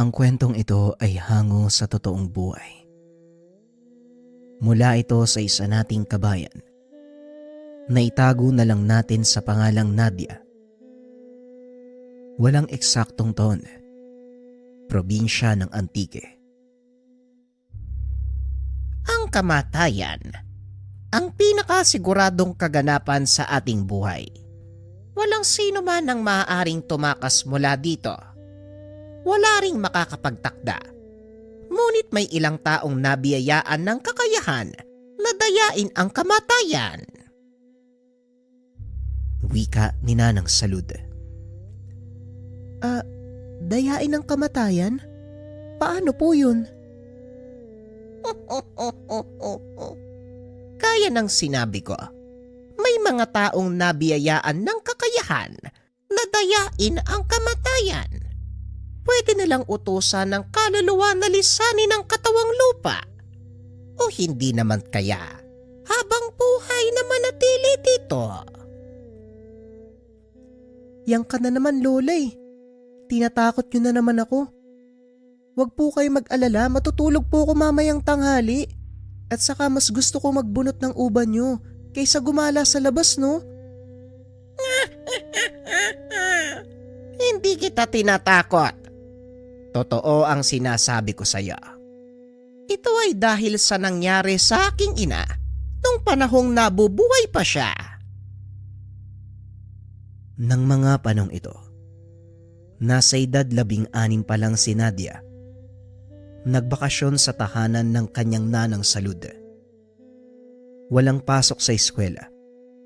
Ang kwentong ito ay hango sa totoong buhay. Mula ito sa isa nating kabayan na itago na lang natin sa pangalang Nadia. Walang eksaktong taon, probinsya ng Antique. Ang kamatayan, ang pinakasiguradong kaganapan sa ating buhay. Walang sino man ang maaaring tumakas mula dito. Wala ring makakapagtakda. Ngunit may ilang taong nabiyayaan ng kakayahan na dayain ang kamatayan. Wika ni Nanang Salud. Dayain ang kamatayan? Paano po yun? Kaya ng sinabi ko, may mga taong nabiyayaan ng kakayahan na dayain ang kamatayan. Pwede nilang utusan ng kaluluwa na lisanin ang katawang lupa. O hindi naman kaya, habang buhay na manatili dito. Yang ka na naman, Lola eh. Tinatakot nyo na naman ako. Huwag po kayo mag-alala, matutulog po ako mamayang tanghali. At saka mas gusto ko magbunot ng uban nyo kaysa gumala sa labas, no? Hindi kita tinatakot. Totoo ang sinasabi ko sa iyo. Ito ay dahil sa nangyari sa aking ina nung panahong nabubuhay pa siya. Nang mga panong ito, nasa edad 16 pa lang si Nadia. Nagbakasyon sa tahanan ng kanyang nanang Salud. Walang pasok sa eskwela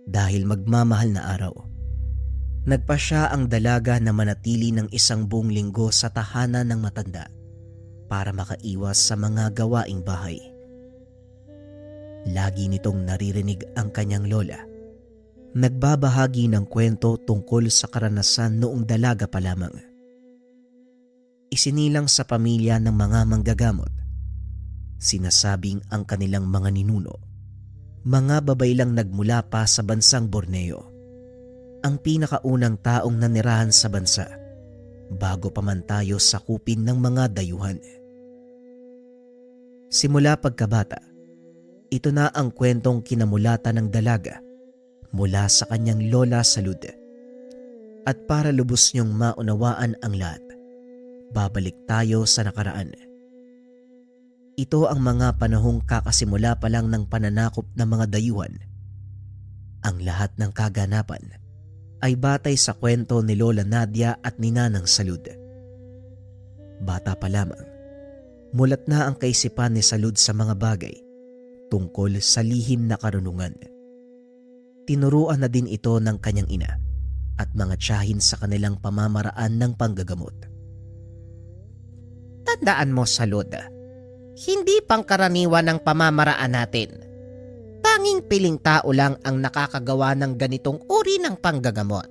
dahil magmamahal na araw. Nagpa siya ang dalaga na manatili ng 1 buong linggo sa tahanan ng matanda para makaiwas sa mga gawaing bahay. Lagi nitong naririnig ang kanyang lola. Nagbabahagi ng kwento tungkol sa karanasan noong dalaga pa lamang. Isinilang sa pamilya ng mga manggagamot. Sinasabing ang kanilang mga ninuno, mga babaylang nagmula pa sa bansang Borneo, ang pinakaunang taong nanirahan sa bansa bago pa man tayo sakupin ng mga dayuhan. Simula pagkabata, ito na ang kwentong kinamulatan ng dalaga mula sa kanyang lola Salud. At para lubos niyong maunawaan ang lahat, babalik tayo sa nakaraan. Ito ang mga panahong kakasimula pa lang ng pananakop ng mga dayuhan. Ang lahat ng kaganapan ay batay sa kwento ni Lola Nadia at ni Nanang Salud. Bata pa lamang, mulat na ang kaisipan ni Salud sa mga bagay tungkol sa lihim na karunungan. Tinuruan na din ito ng kanyang ina at mga tiyahin sa kanilang pamamaraan ng panggagamot. Tandaan mo, Salud, hindi pangkaraniwan ang pamamaraan natin. Tanging piling tao lang ang nakakagawa ng ganitong uri ng panggagamot.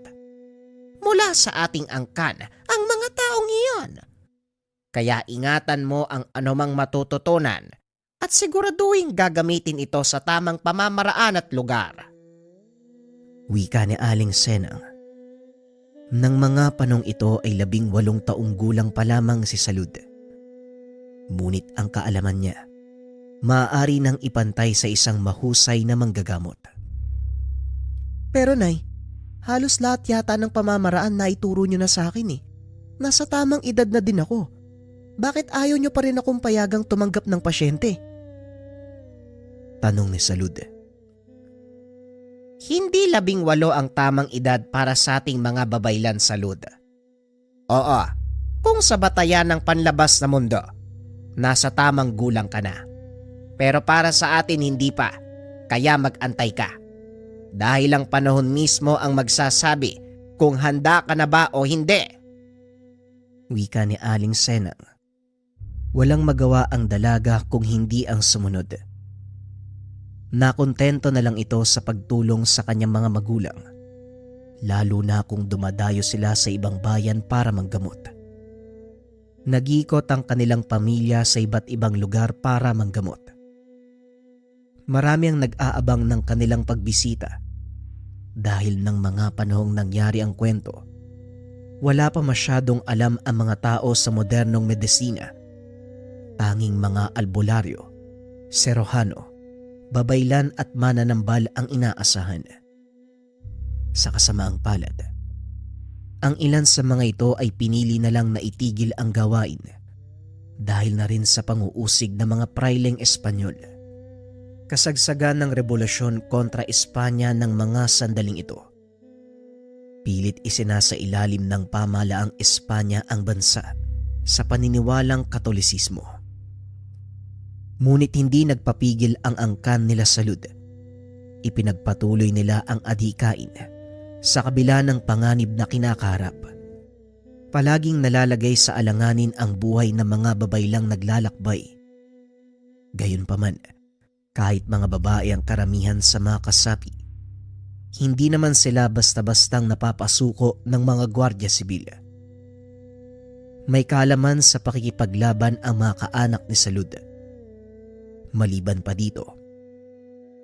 Mula sa ating angkan ang mga taong iyon. Kaya ingatan mo ang anumang matututunan at siguraduhin gagamitin ito sa tamang pamamaraan at lugar. Wika ni Aling Senang. Nang mga panong ito ay 18 taong gulang pa lamang si Salud. Ngunit ang kaalaman niya, maaari nang ipantay sa isang mahusay na manggagamot. Pero Nay, halos lahat yata ng pamamaraan na ituro nyo na sa akin eh. Nasa tamang edad na din ako. Bakit ayaw nyo pa rin akong payagang tumanggap ng pasyente? Tanong ni Salud. Hindi 18 ang tamang edad para sa ating mga babaylan, Salud. Oo, kung sa batayan ng panlabas na mundo, nasa tamang gulang ka na. Pero para sa atin hindi pa, kaya mag-antay ka. Dahil ang panahon mismo ang magsasabi kung handa ka na ba o hindi. Wika ni Aling Senang. Walang magawa ang dalaga kung hindi ang sumunod. Nakontento na lang ito sa pagtulong sa kanyang mga magulang, lalo na kung dumadayo sila sa ibang bayan para manggamot. Nag-ikot ang kanilang pamilya sa iba't ibang lugar para manggamot. Marami ang nag-aabang ng kanilang pagbisita. Dahil ng mga panahong nangyari ang kwento, Wala pa masyadong alam ang mga tao sa modernong medisina. Tanging mga albularyo, serohano, babaylan at mananambal ang inaasahan. Sa kasamaang palad, ang ilan sa mga ito ay pinili na lang na itigil ang gawain dahil na rin sa panguusig ng mga praileng Espanyol. Kasagsagan ng revolusyon kontra Espanya ng mga sandaling ito. Pilit isinasailalim ng pamahalaang Espanya ang bansa sa paniniwalang Katolisismo. Ngunit hindi nagpapigil ang angkan nila salud. Ipinagpatuloy nila ang adhikain sa kabila ng panganib na kinakaharap. Palaging nalalagay sa alanganin ang buhay ng mga babaylang naglalakbay. Gayunpaman, kahit mga babae ang karamihan sa mga kasapi, hindi naman sila basta-bastang napapasuko ng mga gwardya sibil. May kaalaman sa pakikipaglaban ang mga kaanak ni Salud. Maliban pa dito,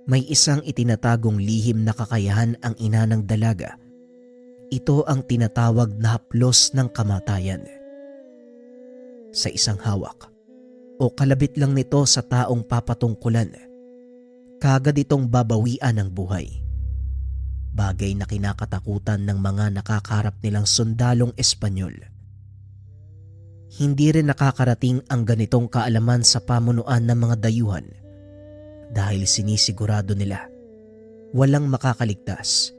may isang itinatagong lihim na kakayahan ang ina ng dalaga. Ito ang tinatawag na haplos ng kamatayan. Sa isang hawak o kalabit lang nito sa taong papatungkulan, kagad itong babawian ng buhay. Bagay na kinakatakutan ng mga nakakarap nilang sundalong Espanyol. Hindi rin nakakarating ang ganitong kaalaman sa pamunuan ng mga dayuhan dahil sinisigurado nila walang makakaligtas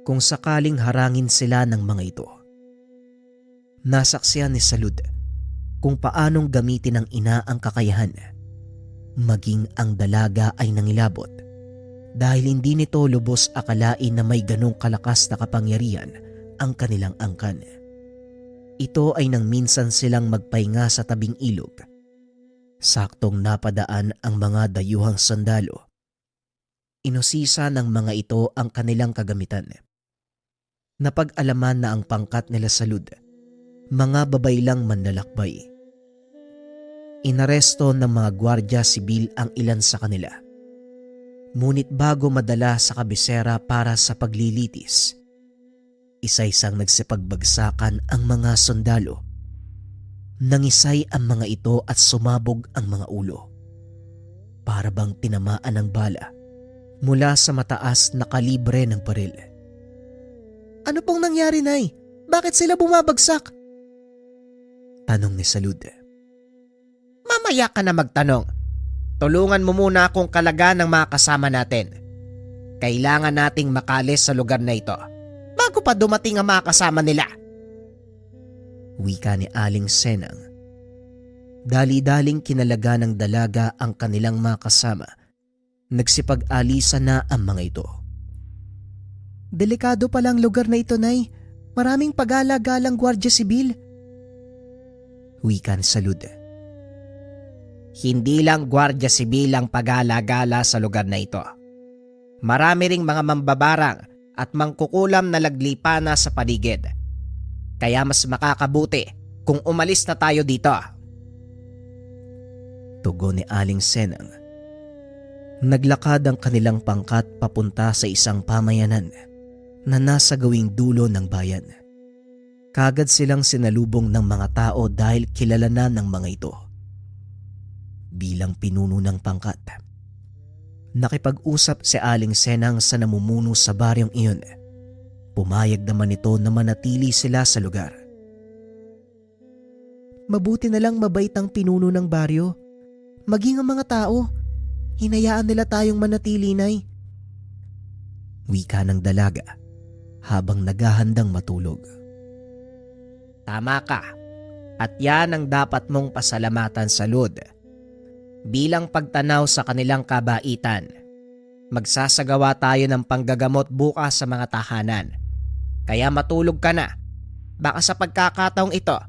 kung sakaling harangin sila ng mga ito. Nasaksihan ni Salud kung paanong gamitin ng ina ang kakayahan, maging ang dalaga ay nangilabot dahil hindi nito lubos akalain na may ganong kalakas na kapangyarihan ang kanilang angkan. Ito ay nang minsan silang magpahinga sa tabing ilog. Saktong napadaan ang mga dayuhang sundalo. Inusisa ng mga ito ang kanilang kagamitan. Napag-alaman na ang pangkat nila Salud, mga babaylang manlalakbay. Inaresto ng mga gwardya sibil ang ilan sa kanila. Ngunit bago madala sa kabisera para sa paglilitis, isa-isang nagsipagbagsakan ang mga sundalo. Nangisay ang mga ito at sumabog ang mga ulo. Para bang tinamaan ng bala mula sa mataas na kalibre ng baril. Ano pong nangyari, Nay? Bakit sila bumabagsak? Tanong ni Salud. Mamaya ka na magtanong. Tulungan mo muna akong kalaga ng mga kasama natin. Kailangan nating makalis sa lugar na ito bago pa dumating ang mga kasama nila. Wika ni Aling Senang. Dali-daling kinalaga ng dalaga ang kanilang mga kasama. Nagsipag-alisa na ang mga ito. Delikado palang lugar na ito, Nay. Maraming pagala-galang gwardya sibil. Wika ni Salud. Hindi lang gwardya sibil ang pagala-gala sa lugar na ito. Marami ring mga mambabarang at mangkukulam na laglipa na sa paligid. Kaya mas makakabuti kung umalis na tayo dito. Tugon ni Aling Senang. Naglakad ang kanilang pangkat papunta sa isang pamayanan na nasa gawing dulo ng bayan. Kagad silang sinalubong ng mga tao dahil kilala na ng mga ito. Bilang pinuno ng pangkat, nakipag-usap si Aling Senang sa namumuno sa baryong iyon. Pumayag naman ito na manatili sila sa lugar. Mabuti na lang mabait ang pinuno ng baryo. Maging ang mga tao, hinayaan nila tayong manatili, Nay. Wika ng dalaga habang naghahandang matulog. Tama ka. At yan ang dapat mong pasalamatan, Salud. Bilang pagtanaw sa kanilang kabaitan, magsasagawa tayo ng panggagamot bukas sa mga tahanan. Kaya matulog ka na. Baka sa pagkakataong ito,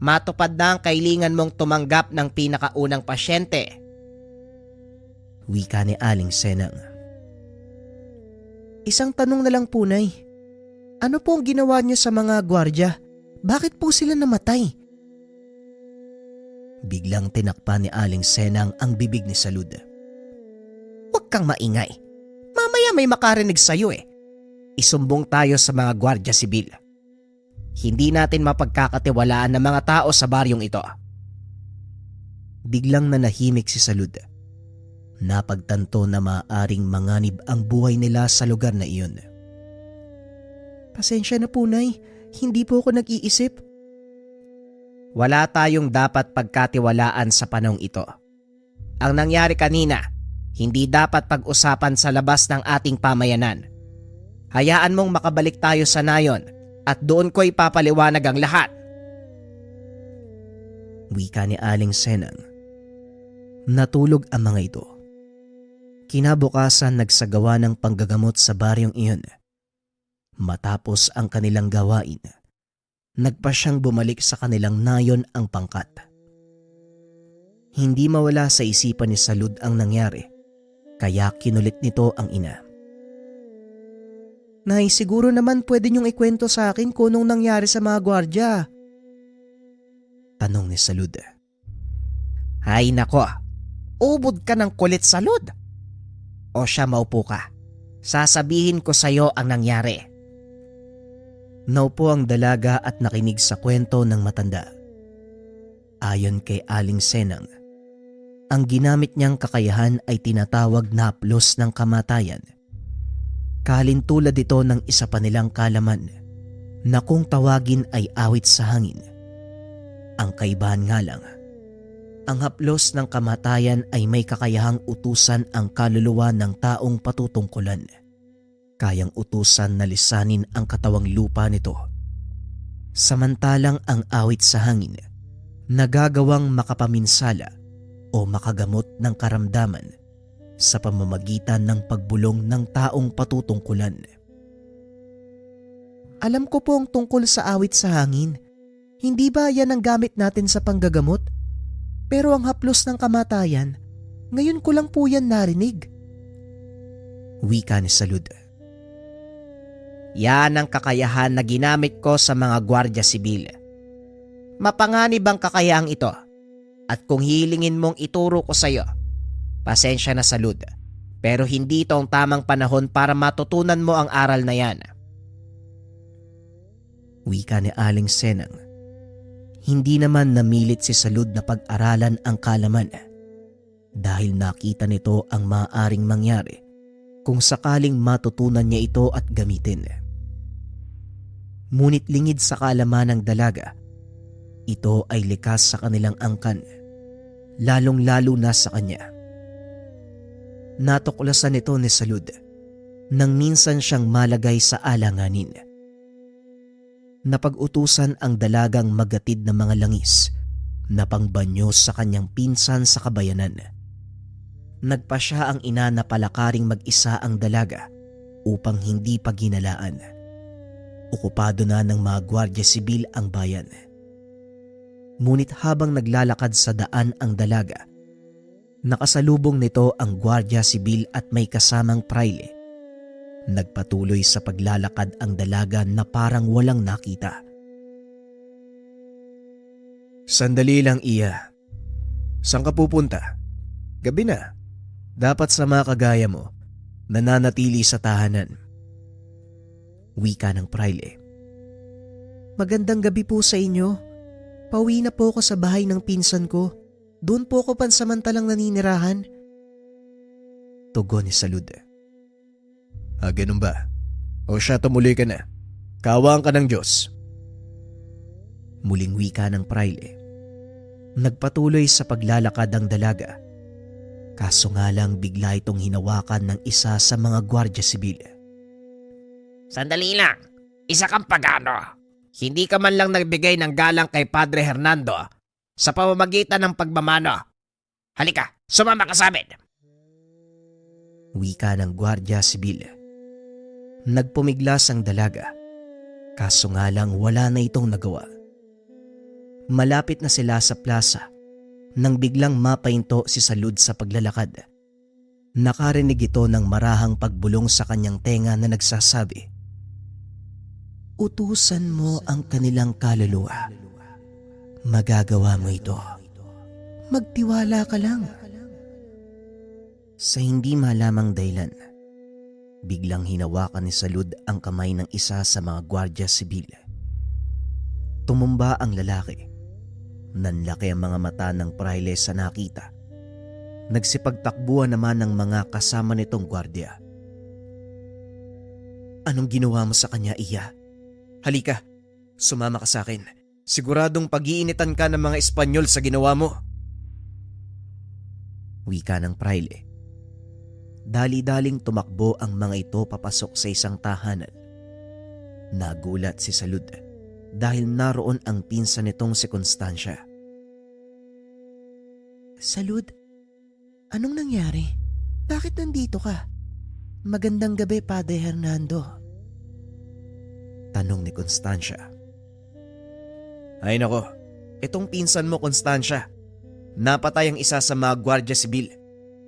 matupad na ang kailangan mong tumanggap ng pinakaunang pasyente. Wika ni Aling Senang. Isang tanong na lang po, Nay. Ano po ang ginawa niyo sa mga gwardya? Bakit po sila namatay? Biglang tinakpan ni Aling Senang ang bibig ni Salud. Huwag kang maingay. Mamaya may makarinig sa'yo eh. Isumbong tayo sa mga gwardya sibil. Hindi natin mapagkakatiwalaan ng mga tao sa baryong ito. Biglang nanahimik si Salud. Napagtanto na maaaring manganib ang buhay nila sa lugar na iyon. Pasensya na po, Nay. Hindi po ako nag-iisip. Wala tayong dapat pagkatiwalaan sa panahong ito. Ang nangyari kanina, hindi dapat pag-usapan sa labas ng ating pamayanan. Hayaan mong makabalik tayo sa nayon at doon ko ipapaliwanag ang lahat. Wika ni Aling Senang. Natulog ang mga ito. Kinabukasan nagsagawa ng panggagamot sa baryong iyon. Matapos ang kanilang gawain, nagpa siyang bumalik sa kanilang nayon ang pangkat. Hindi mawala sa isipan ni Salud ang nangyari, kaya kinulit nito ang ina. Nay, siguro naman pwede niyong ikwento sa akin kung anong nangyari sa mga gwardya. Tanong ni Salud. Ay nako, ubod ka ng kulit, Salud. O siya, maupo ka. Sasabihin ko sa iyo ang nangyari. Naupo ang dalaga at nakinig sa kwento ng matanda. Ayon kay Aling Senang, ang ginamit niyang kakayahan ay tinatawag na haplos ng kamatayan. Kalintulad ito ng isa pa nilang kalaman na kung tawagin ay awit sa hangin. Ang kaibahan nga lang, ang haplos ng kamatayan ay may kakayahang utusan ang kaluluwa ng taong patutungkulan. Kayang utusan na lisanin ang katawang lupa nito. Samantalang ang awit sa hangin, nagagawang makapaminsala o makagamot ng karamdaman sa pamamagitan ng pagbulong ng taong patutungkulan. Alam ko po ang tungkol sa awit sa hangin. Hindi ba yan ang gamit natin sa panggagamot? Pero ang haplos ng kamatayan, ngayon ko lang po yan narinig. Wika ni Salud. Yan ang kakayahan na ginamit ko sa mga gwardya sibil. Mapanganib ang kakayahang ito. At kung hilingin mong ituro ko sa iyo, pasensya na, Salud. Pero hindi ito ang tamang panahon para matutunan mo ang aral na yan. Wika ni Aling Senang. Hindi naman namilit si Salud na pag-aralan ang kalaman dahil nakita nito ang maaaring mangyari kung sakaling matutunan niya ito at gamitin. Ngunit lingid sa kaalaman ng dalaga, ito ay likas sa kanilang angkan, lalong-lalo na sa kanya. Natuklasan ito ni Salud nang minsan siyang malagay sa alanganin. Napag-utusan ang dalagang magatid ng mga langis na pangbanyo sa kanyang pinsan sa kabayanan. Nagpa siya ang ina na palakaring mag-isa ang dalaga upang hindi paginalaan. Okupado na ng mga gwardya sibil ang bayan. Ngunit habang naglalakad sa daan ang dalaga, nakasalubong nito ang gwardya sibil at may kasamang praile. Nagpatuloy sa paglalakad ang dalaga na parang walang nakita. Sandali lang, iya. Saan ka pupunta? Gabi na. Dapat sa mga kagaya mo, nananatili sa tahanan. Wika ng praile. Magandang gabi po sa inyo. Pauwi na po ako sa bahay ng pinsan ko. Doon po ako pansamantalang naninirahan. Tugon ni Salud. Ganun ba? O siya, tumuloy ka na. Kawaan ka ng Diyos. Muling wika ng praile. Nagpatuloy sa paglalakad ang dalaga. Kaso nga lang bigla itong hinawakan ng isa sa mga gwardya sibil. Sandali lang, isa kang pagano. Hindi ka man lang nagbigay ng galang kay Padre Hernando sa pamamagitan ng pagmamano. Halika, sumama ka sa amin. Wika ng gwardya sibil. Nagpumiglas ang dalaga. Kaso nga lang wala na itong nagawa. Malapit na sila sa plaza nang biglang mapahinto si Salud sa paglalakad. Nakarinig ito ng marahang pagbulong sa kanyang tenga na nagsasabi, "Utusan mo ang kanilang kaluluwa. Magagawa mo ito. Magtiwala ka lang." Sa hindi malamang dahilan, biglang hinawakan ni Salud ang kamay ng isa sa mga gwardya sibil. Tumumba ang lalaki. Nanlaki ang mga mata ng praile sa nakita. Nagsipagtakbuhan naman ng mga kasama nitong gwardya. Anong ginawa mo sa kanya, Iya? Halika, sumama ka sa akin. Siguradong pag-iinitan ka ng mga Espanyol sa ginawa mo. Wika ng praile. Dali-daling tumakbo ang mga ito papasok sa isang tahanan. Nagulat si Salud dahil naroon ang pinsan nitong si Constancia. Salud, anong nangyari? Bakit nandito ka? Magandang gabi, Padre Hernando. Tanong ni Constancia. Ay nako, itong pinsan mo, Constancia. Napatay ang isa sa mga Guardia Sibil.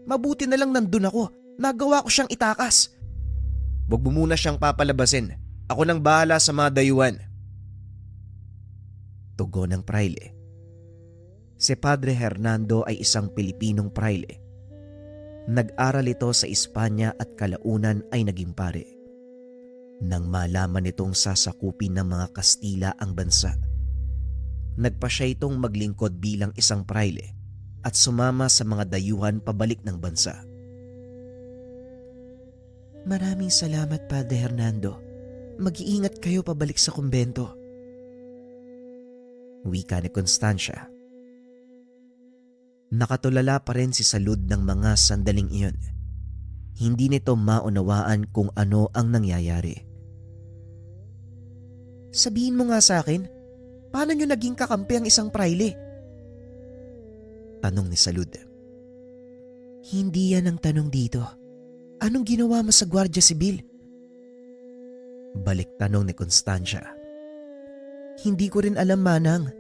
Mabuti na lang nandun ako. Nagawa ko siyang itakas. Huwag mo muna siyang papalabasin. Ako nang bahala sa mga dayuhan. Tugon ng praile. Si Padre Hernando ay isang Pilipinong praile. Nag-aral ito sa Espanya at kalaunan ay naging pare. Nang malaman nitong sasakupin ng mga Kastila ang bansa, nagpa siya itong maglingkod bilang isang praile at sumama sa mga dayuhan pabalik ng bansa. Maraming salamat, Padre Hernando. Mag-iingat kayo pabalik sa kumbento. Wika ni Constancia. Nakatulala pa rin si Salud ng mga sandaling iyon. Hindi nito maunawaan kung ano ang nangyayari. Sabihin mo nga sa akin, paano nyo naging kakampi ang isang praile? Tanong ni Salud. Hindi yan ang tanong dito. Anong ginawa mo sa Guardia Sibil? Balik tanong ni Constancia. Hindi ko rin alam, Manang.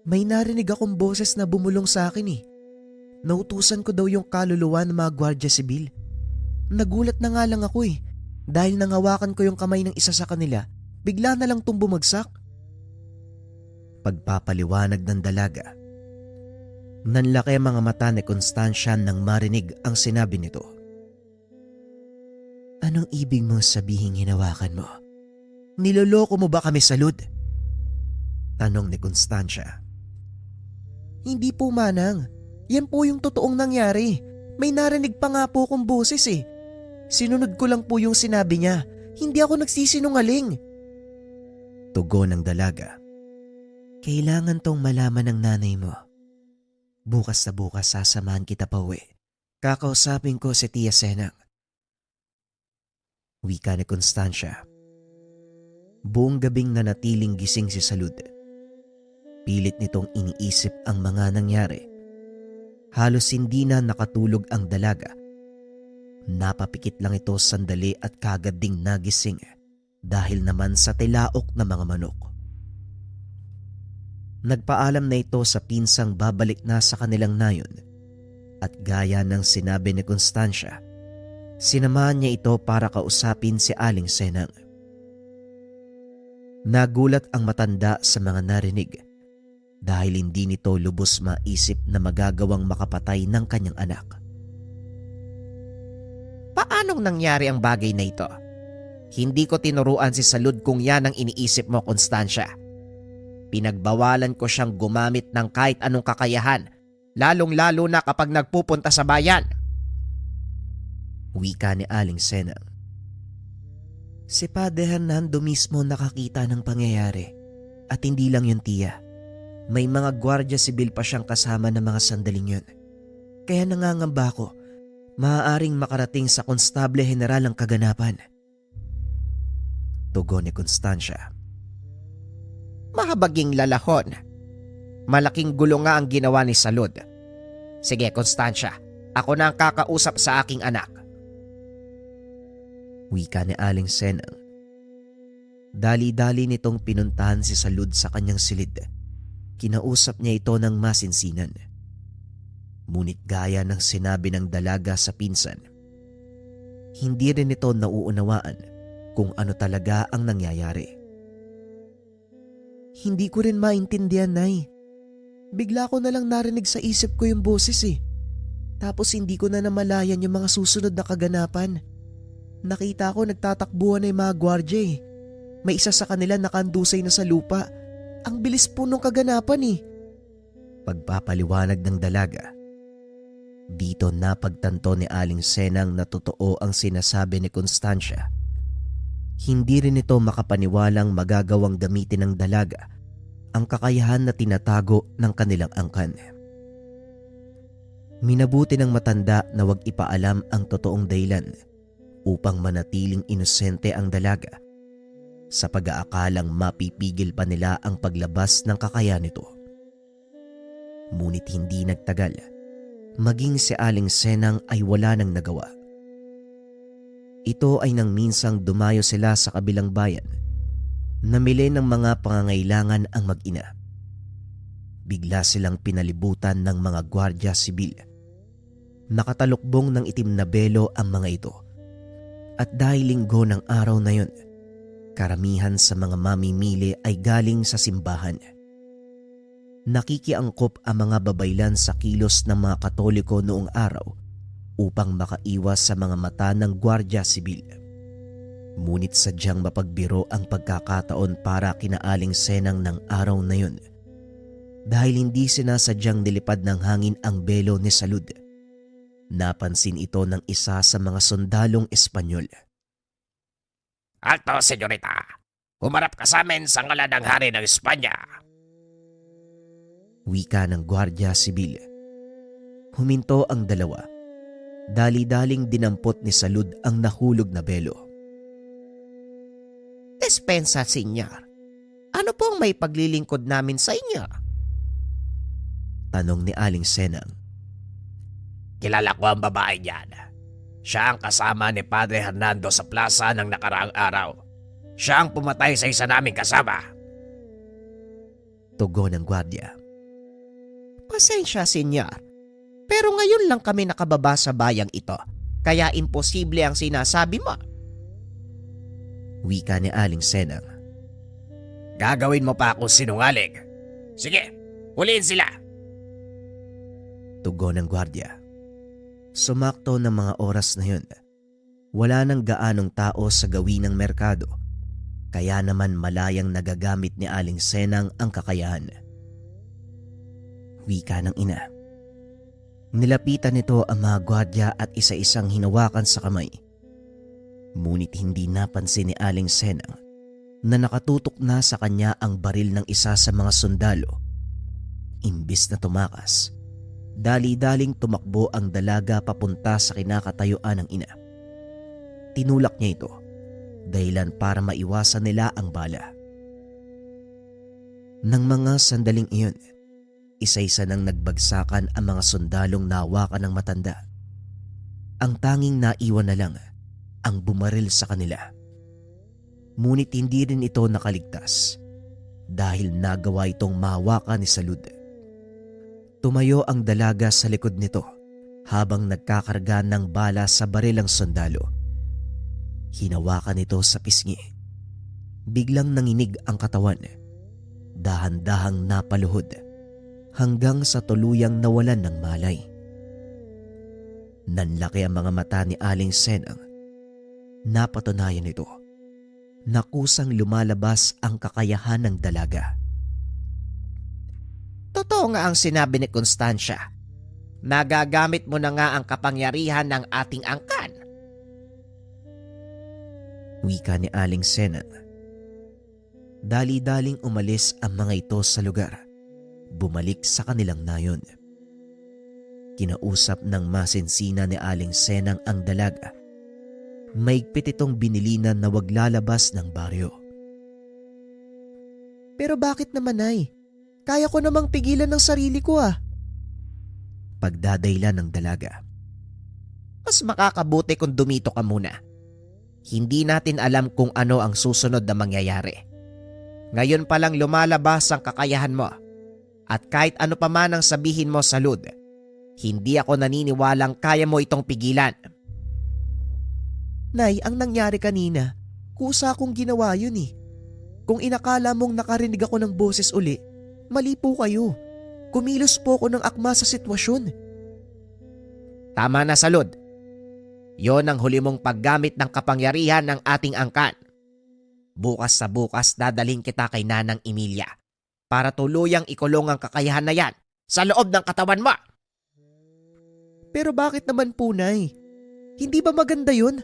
May narinig akong boses na bumulong sa akin eh. Nautusan ko daw yung kaluluwa ng mga Guardia Sibil. Nagulat na nga lang ako eh. Dahil nangawakan ko yung kamay ng isa sa kanila, bigla na lang itong bumagsak. Pagpapaliwanag ng dalaga. Nanlaki ang mga mata ni Constancia nang marinig ang sinabi nito. Anong ibig mo sabihin hinawakan mo? Niloloko mo ba kami, Salud? Tanong ni Constancia. Hindi po, Manang. Yan po yung totoong nangyari. May narinig pa nga po akong boses eh. Sinunod ko lang po yung sinabi niya. Hindi ako nagsisinungaling. Tugon ng dalaga. Kailangan tong malaman ng nanay mo. Bukas na bukas sasamahan kita pa uwi. Kakausapin ko si Tia Senang. Wika ni Constancia. Buong gabing nanatiling gising si Salud. Pilit nitong iniisip ang mga nangyari. Halos hindi na nakatulog ang dalaga. Napapikit lang ito sandali at kagad ding nagising dahil naman sa tilaok na mga manok. Nagpaalam na ito sa pinsang babalik na sa kanilang nayon at gaya ng sinabi ni Constancia, sinamahan niya ito para kausapin si Aling Senang. Nagulat ang matanda sa mga narinig dahil hindi nito lubos maisip na magagawang makapatay ng kanyang anak. Paanong nangyari ang bagay na ito? Hindi ko tinuruan si Salud kung yan ang iniisip mo, Constancia. Pinagbawalan ko siyang gumamit ng kahit anong kakayahan, lalong-lalo na kapag nagpupunta sa bayan. Wika ni Aling Senang. Si Padre Hernando mismo nakakita ng pangyayari. At hindi lang yun, Tia. May mga Guardia Sibil pa siyang kasama ng mga sandaling yun. Kaya nangangamba ko, maaaring makarating sa Konstable General ang kaganapan. Tugon ni Constancia. Mahabaging lalahon. Malaking gulo nga ang ginawa ni Salud. Sige, Constancia, ako na ang kakausap sa aking anak. Wika ni Aling Senang. Dali-dali nitong pinuntahan si Salud sa kanyang silid. Kinausap niya ito ng masinsinan. Ngunit gaya ng sinabi ng dalaga sa pinsan, hindi rin ito nauunawaan kung ano talaga ang nangyayari. Hindi ko rin maintindihan, Nay. Bigla ko na lang narinig sa isip ko yung boses eh. Tapos hindi ko na namalayan yung mga susunod na kaganapan. Nakita ko nagtatakbuhan na yung mga gwardya eh. May isa sa kanila nakandusay na sa lupa Ang bilis po nung kaganapan eh. Pagpapaliwanag ng dalaga. Dito napagtanto ni Aling Senang na totoo ang sinasabi ni Constancia. Hindi rin ito makapaniwalang magagawang gamitin ng dalaga ang kakayahan na tinatago ng kanilang angkan. Minabuti ng matanda na wag ipaalam ang totoong dahilan upang manatiling inosente ang dalaga sa pag-aakalang mapipigil pa nila ang paglabas ng kakayahan nito. Ngunit hindi nagtagal, maging si Aling Senang ay wala nang nagawa. Ito ay nang minsang dumayo sila sa kabilang bayan, namili ng mga pangangailangan ang mag-ina. Bigla silang pinalibutan ng mga gwardya sibil. Nakatalukbong ng itim na belo ang mga ito. At dahil linggo ng araw na yun, karamihan sa mga mamimili ay galing sa simbahan. Nakikiangkop ang mga babaylan sa kilos ng mga Katoliko noong araw upang makaiwas sa mga mata ng gwardya sibil. Ngunit sadyang mapagbiro ang pagkakataon para kina Aling Senang ng araw na yun. Dahil hindi sinasadyang nilipad ng hangin ang belo ni Salud, napansin ito ng isa sa mga sundalong Espanyol. Alto, senyorita. Humarap ka sa amin sa ngalan ng hari ng Espanya. Wika ng gwardya sibil. Huminto ang dalawa. Dali-daling dinampot ni Salud ang nahulog na belo. Despensa, senyor. Ano pong may paglilingkod namin sa inyo? Tanong ni Aling Senang. Kilala ko ang babae niyan. Siya ang kasama ni Padre Hernando sa plaza ng nakaraang araw. Siya ang pumatay sa isa naming kasama. Tugon ng gwardya. Pasensya, senyor. Pero ngayon lang kami nakababa sa bayang ito. Kaya imposible ang sinasabi mo. Wika ni Aling Senang. Gagawin mo pa akong sinungaling. Sige, huliin sila. Tugon ng gwardya. Sumakto ng mga oras na yun. Wala nang gaanong tao sa gawin ng merkado. Kaya naman malayang nagagamit ni Aling Senang ang kakayahan. Wika ng ina. Nilapitan nito ang mga gwardya at isa-isang hinawakan sa kamay. Ngunit hindi napansin ni Aling Senang na nakatutok na sa kanya ang baril ng isa sa mga sundalo. Imbis na tumakas, dali-daling tumakbo ang dalaga papunta sa kinakatayuan ng ina. Tinulak niya ito, dahilan para maiwasan nila ang bala. Nang mga sandaling iyon, isa-isa nang nagbagsakan ang mga sundalong nahawakan ng matanda. Ang tanging naiwan na lang ang bumaril sa kanila. Ngunit hindi rin ito nakaligtas dahil nagawa itong mahawakan ni Salud. Tumayo ang dalaga sa likod nito habang nagkakarga ng bala sa baril ang sundalo. Hinawakan ito sa pisngi. Biglang nanginig ang katawan. Dahan-dahang napaluhod hanggang sa tuluyang nawalan ng malay. Nanlaki ang mga mata ni Aling Senang. Napatunayan ito na kusang lumalabas ang kakayahan ng dalaga. Totoo nga ang sinabi ni Constancia. Nagagamit mo na nga ang kapangyarihan ng ating angkan. Wika ni Aling Senang. Dali-daling umalis ang mga ito sa lugar. Bumalik sa kanilang nayon. Kinausap ng masinsina ni Aling Senang ang dalaga. Maigpit itong binilinan na wag lalabas ng baryo. Pero bakit naman ay? Kaya ko namang pigilan ng sarili ko ah. Pagdadaylan ng dalaga. Mas makakabuti kung dumito ka muna. Hindi natin alam kung ano ang susunod na mangyayari. Ngayon pa lang lumalabas ang kakayahan mo. At kahit ano pa man ang sabihin mo, Salud, hindi ako naniniwalang kaya mo itong pigilan. Nay, ang nangyari kanina, kusa kong ginawa yun eh. Kung inakala mong nakarinig ako ng boses uli, mali po kayo. Kumilos po ako ng akma sa sitwasyon. Tama na, Salud. Yon ang huli mong paggamit ng kapangyarihan ng ating angkan. Bukas sa bukas dadalhin kita kay Nanang Emilia. para tuluyang ikulong ang kakayahan na yan sa loob ng katawan mo. Pero bakit naman po, Nay? Hindi ba maganda yun?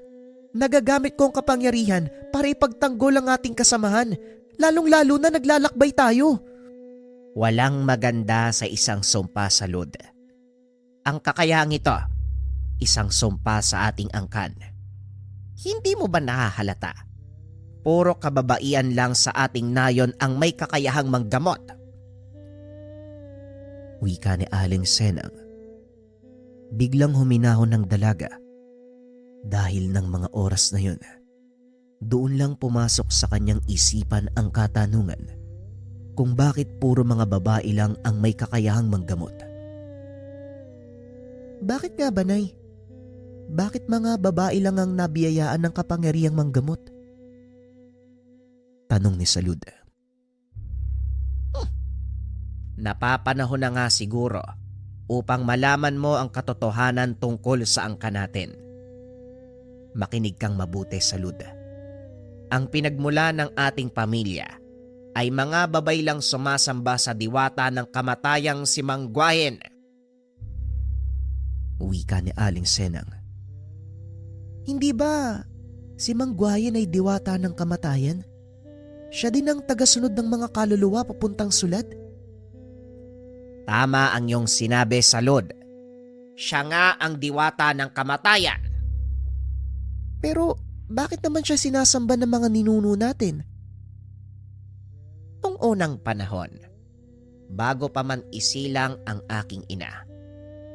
Nagagamit ko ang kapangyarihan para ipagtanggol ang ating kasamahan, lalong-lalo na naglalakbay tayo. Walang maganda sa isang sumpa sa lod. Ang kakayahang ito, isang sumpa sa ating angkan. Hindi mo ba nahahalata? Puro kababaian lang sa ating nayon ang may kakayahang manggamot. Wika ni Aling Senang. Biglang huminahon ng dalaga. Dahil ng mga oras na yun, doon lang pumasok sa kanyang isipan ang katanungan kung bakit puro mga babae lang ang may kakayahang manggamot. Bakit nga ba, Nay? Bakit mga babae lang ang nabiyayaan ng kapangyarihang manggamot? Tanong ni Salud. Napapanahon na nga siguro upang malaman mo ang katotohanan tungkol sa angkan natin. Makinig kang mabuti, Salud. Ang pinagmula ng ating pamilya ay mga babay lang sumasamba sa diwata ng kamatayang si Mangguayen. Wika ni Aling Senang. Hindi ba si Mangguayen ay diwata ng kamatayan? Siya din ang tagasunod ng mga kaluluwa papuntang sulad? Tama ang iyong sinabi, Salud. Siya nga ang diwata ng kamatayan. Pero bakit naman siya sinasamba ng mga ninuno natin? Noong unang panahon, bago pa man isilang ang aking ina,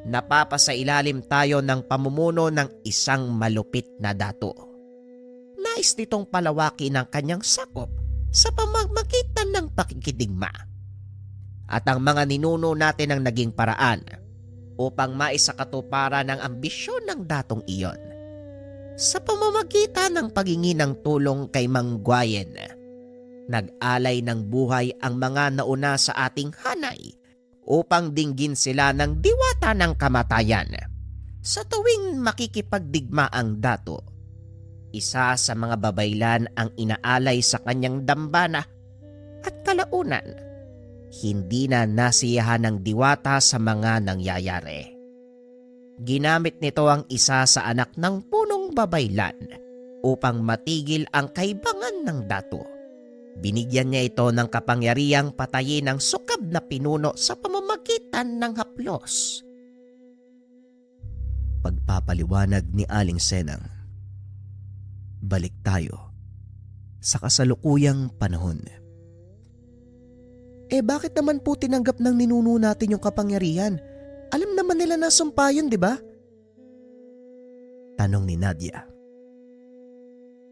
napapasailalim tayo ng pamumuno ng isang malupit na dato. Nais nitong palawakin ang kanyang sakop sa pamamagitan ng pakikidigma. At ang mga ninuno natin ang naging paraan upang maisakatuparan ang ambisyon ng datong iyon sa pamamagitan ng paghingi ng tulong kay Mangguayen. Nag-alay ng buhay ang mga nauna sa ating hanay upang dinggin sila ng diwata ng kamatayan. Sa tuwing makikipagdigma ang dato, isa sa mga babaylan ang inaalay sa kanyang dambana at kalaunan, hindi na nasiyahan ng diwata sa mga nangyayari. Ginamit nito ang isa sa anak ng punong babaylan upang matigil ang kaibangan ng dato. Binigyan niya ito ng kapangyarihang patayin ng sukab na pinuno sa pamamagitan ng haplos. Pagpapaliwanag ni Aling Senang. Balik tayo sa kasalukuyang panahon. Bakit naman po tinanggap ng ninuno natin yung kapangyarihan? Alam naman nila na sumpa yun, di ba? Tanong ni Nadia.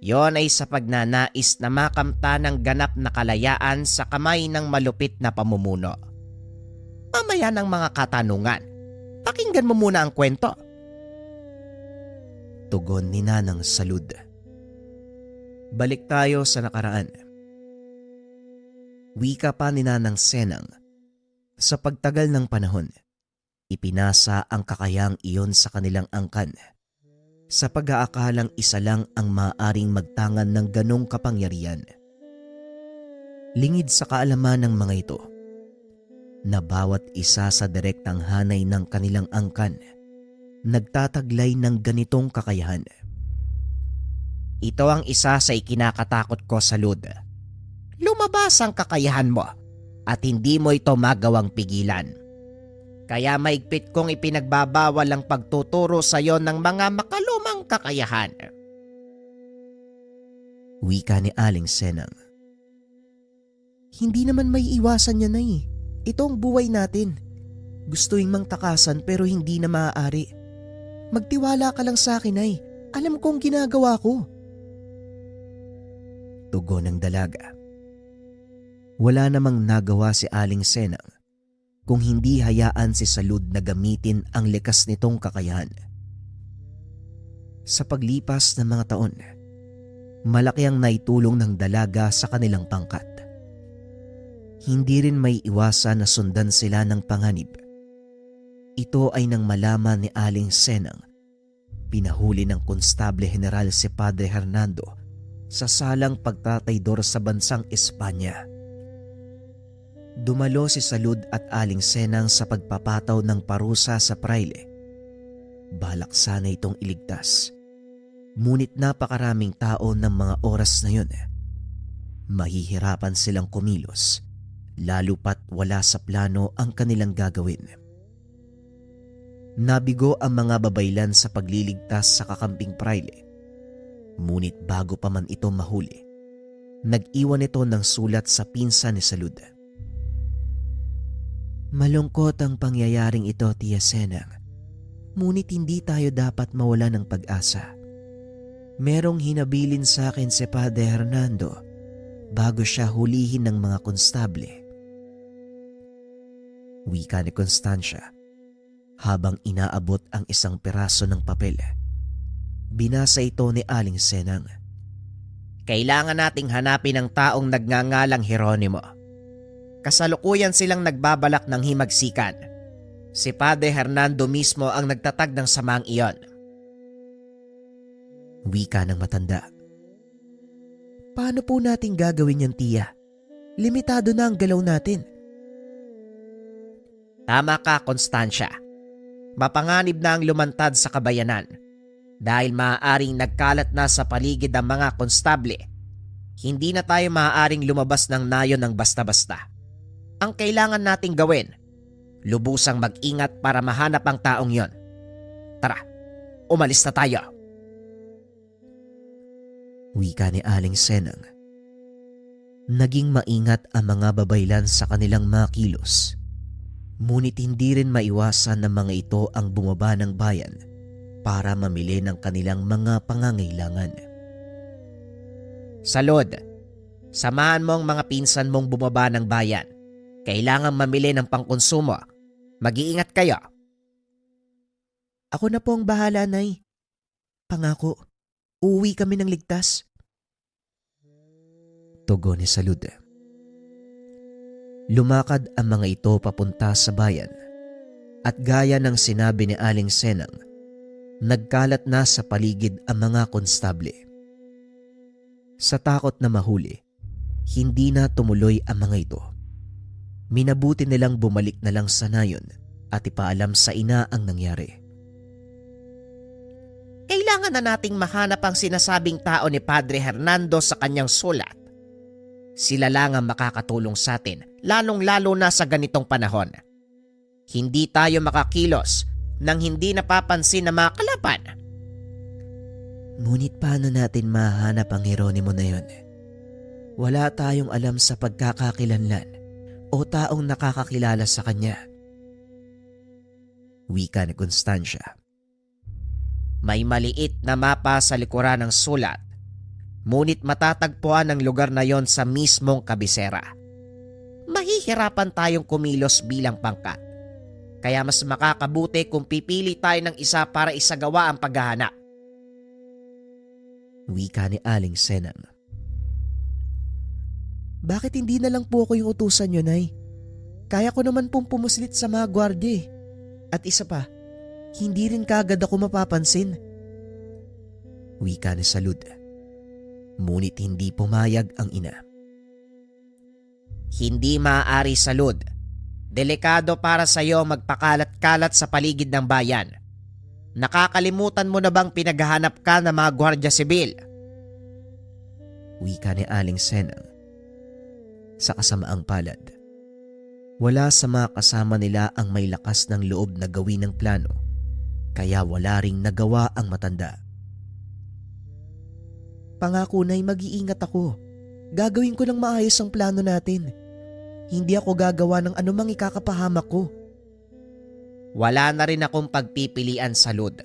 Yon ay sa pagnanais na makamta ng ganap na kalayaan sa kamay ng malupit na pamumuno. Mamaya ng mga katanungan, pakinggan mo muna ang kwento. Tugon ni Nanang Salud. Balik tayo sa nakaraan. Wika pa ni Nanang Senang. Sa pagtagal ng panahon, ipinasa ang kakayang iyon sa kanilang angkan sa pag-aakalang isa lang ang maaaring magtangan ng ganong kapangyarihan. Lingid sa kaalaman ng mga ito na bawat isa sa direktang hanay ng kanilang angkan nagtataglay ng ganitong kakayahan. Ito ang isa sa ikinakatakot ko, Salud. Lumabas ang kakayahan mo at hindi mo ito magawang pigilan. Kaya maigpit kong ipinagbabawal ang pagtuturo sa iyo ng mga makalumang kakayahan. Wika ni Aling Senang. Hindi naman may iwasan niya, Nay. Ito ang buhay natin. Gustuing mang takasan pero hindi na maaari. Magtiwala ka lang sa akin, Nay. Alam kong ginagawa ko. Tugon ng dalaga. Wala namang nagawa si Aling Senang kung hindi hayaan si Salud na gamitin ang likas nitong kakayahan. Sa paglipas ng mga taon, malaki ang naitulong ng dalaga sa kanilang pangkat. Hindi rin may iwasan na sundan sila ng panganib. Ito ay nang malaman ni Aling Senang, pinahuli ng Konstable General si Padre Hernando sa salang pagtataydor sa bansang Espanya. Dumalo si Salud at Aling Senang sa pagpapataw ng parusa sa praile. Balak sana itong iligtas. Ngunit napakaraming tao ng mga oras na yun. Mahihirapan silang kumilos, lalo pat wala sa plano ang kanilang gagawin. Nabigo ang mga babaylan sa pagliligtas sa kakamping praile. Ngunit bago pa man ito mahuli, nag-iwan ito ng sulat sa pinsan ni Salud. Malungkot ang pangyayaring ito, Tia Senang. Ngunit hindi tayo dapat mawala ng pag-asa. Merong hinabilin sa akin si Padre Hernando bago siya hulihin ng mga konstable. Wika ni Constancia habang inaabot ang isang piraso ng papel. Binasa ito ni Aling Senang. Kailangan nating hanapin ang taong nagngangalang Jeronimo. Kasalukuyan silang nagbabalak ng himagsikan. Si Padre Hernando mismo ang nagtatag ng samaang iyon. Wika ng matanda. Paano po natin gagawin yan, Tia? Limitado na ang galaw natin. Tama ka, Constancia. Mapanganib na ang lumantad sa kabayanan dahil maaaring nagkalat na sa paligid ang mga konstable. Hindi na tayo maaaring lumabas ng nayon ng basta-basta. Ang kailangan nating gawin, lubusang mag-ingat para mahanap ang taong yon. Tara, umalis na tayo. Wika ni Aling Senang. Naging maingat ang mga babaylan sa kanilang mga kilos. Ngunit hindi rin maiwasan ng mga ito ang bumaba ng bayan para mamili ng kanilang mga pangangailangan. Salud, samahan mo ang mga pinsan mong bumaba ng bayan. Kailangan mamili ng pangkonsumo. Mag-iingat kayo. Ako na po ang bahala, Nay. Pangako, uuwi kami ng ligtas. Tugon ni Salud. Lumakad ang mga ito papunta sa bayan at gaya ng sinabi ni Aling Senang, nagkalat na sa paligid ang mga konstable. Sa takot na mahuli, hindi na tumuloy ang mga ito. Minabuti nilang bumalik na lang sa nayon at ipaalam sa ina ang nangyari. Kailangan na nating mahanap ang sinasabing tao ni Padre Hernando sa kanyang sulat. Sila lang ang makakatulong sa atin, lalong-lalo na sa ganitong panahon. Hindi tayo makakilos nang hindi napapansin ng mga kalaban. Ngunit paano natin mahanap ang Jeronimo na yon? Wala tayong alam sa pagkakakilanlan o taong nakakakilala sa kanya. Wika ni Constancia. May maliit na mapa sa likuran ng sulat, ngunit matatagpuan ang lugar na yon sa mismong kabisera. Mahihirapan tayong kumilos bilang pangkat, kaya mas makakabuti kung pipili tayo ng isa para isagawa ang paghahanap. Wika ni Aling Senang. Bakit hindi na lang po ako yung utusan nyo, Nay? Kaya ko naman pong pumuslit sa mga gwardya eh. At isa pa, hindi rin kagad ako mapapansin. Wika ni Salud. Ngunit hindi pumayag ang ina. Hindi maaari, Salud. Delikado para sa iyo magpakalat-kalat sa paligid ng bayan. Nakakalimutan mo na bang pinaghahanap ka ng mga gwardya sibil? Wika ni Aling Senang. Sa kasamaang palad, wala sa mga kasama nila ang may lakas ng loob na gawin ng plano, kaya wala ring nagawa ang matanda. Pangako, Nay, mag-iingat ako. Gagawin ko ng maayos ang plano natin. Hindi ako gagawa ng anumang ikakapahamak ko. Wala na rin akong pagpipilian, Salud.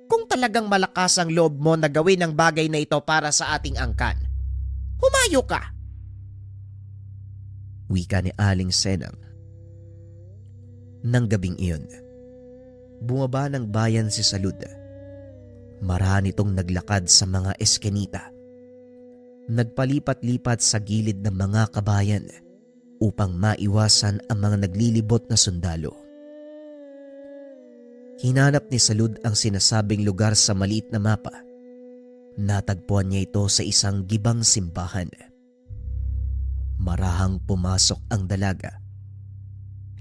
Kung talagang malakas ang loob mo na gawin ang bagay na ito para sa ating angkan, humayo ka! Wika ni Aling Senang. Nang gabing iyon, bumaba ng bayan si Salud. Marami itong naglakad sa mga eskenita. Nagpalipat-lipat sa gilid ng mga kabayan upang maiwasan ang mga naglilibot na sundalo. Hinanap ni Salud ang sinasabing lugar sa maliit na mapa. Natagpuan niya ito sa isang gibang simbahan. Marahang pumasok ang dalaga.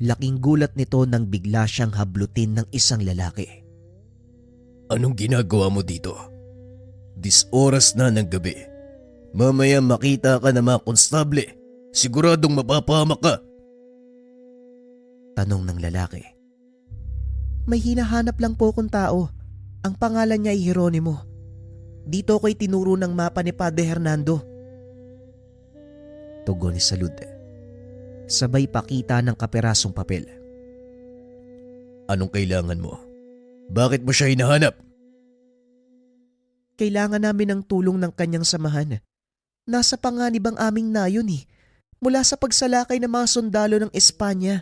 Laking gulat nito nang bigla siyang hablutin ng isang lalaki. Anong ginagawa mo dito? Oras na ng gabi. Mamaya makita ka ng mga konstable. Siguradong mapapahamak ka. Tanong ng lalaki. May hinahanap lang po kong tao. Ang pangalan niya ay Jeronimo. Dito ko'y tinuro ng mapa ni Padre Hernando. Tugon ni Salud. Sabay pakita ng kaperasong papel. Anong kailangan mo? Bakit mo siya hinahanap? Kailangan namin ng tulong ng kanyang samahan. Nasa panganib ang aming nayon mula sa pagsalakay ng mga sundalo ng Espanya.